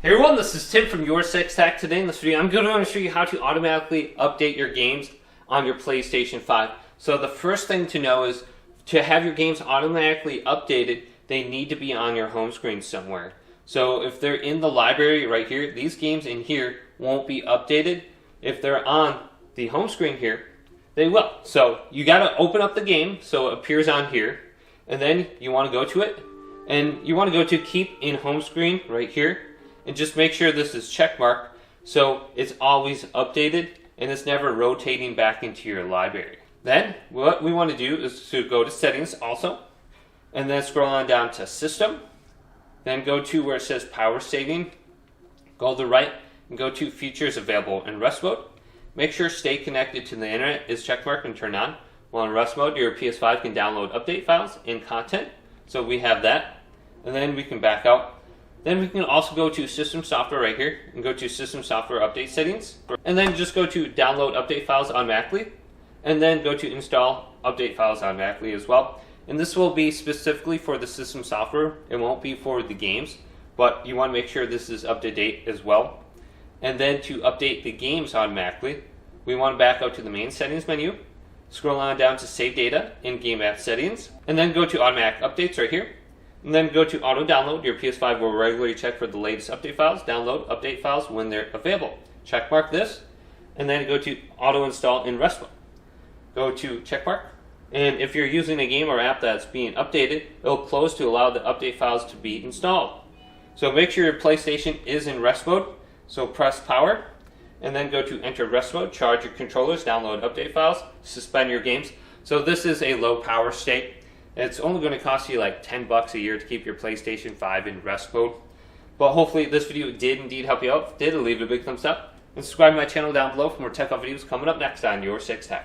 Hey everyone, this is Tim from YourSixTech. Today in this video, I'm going to show you how to automatically update your games on your PlayStation 5. So the first thing to know is to have your games automatically updated, they need to be on your home screen somewhere. So if they're in the library right here, these games in here won't be updated. If they're on the home screen here, they will. So you got to open up the game so it appears on here, and then you want to go to it, and you want to go to Keep in Home Screen right here. And just make sure this is checkmarked so it's always updated and it's never rotating back into your library. Then what we want to do is to go to Settings also, and then scroll on down to System, then go to where it says Power Saving, go to the right and go to Features Available in Rest Mode. Make sure Stay Connected to the Internet is checkmarked and turned on. While in Rest Mode, your PS5 can download update files and content, so we have that, and then we can back out. Then we can also go to System Software right here and go to System Software Update Settings. And then just go to Download Update Files automatically. And then go to Install Update Files automatically as well. And this will be specifically for the system software. It won't be for the games. But you want to make sure this is up to date as well. And then to update the games automatically, we want to back out to the main settings menu. Scroll on down to Save Data in Game App Settings. And then go to Automatic Updates right here. And then go to Auto Download. Your PS5 will regularly check for the latest update files. Download update files when they're available. Checkmark this, and then go to Auto Install in Rest Mode. Go to checkmark, and if you're using a game or app that's being updated, it'll close to allow the update files to be installed. So make sure your PlayStation is in rest mode. So press power, and then go to Enter Rest Mode. Charge your controllers. Download update files. Suspend your games. So this is a low power state. It's only going to cost you like $10 a year to keep your PlayStation 5 in rest mode. But hopefully this video did indeed help you out. If it did, leave it a big thumbs up. And subscribe to my channel down below for more tech videos coming up next on YourSixTech.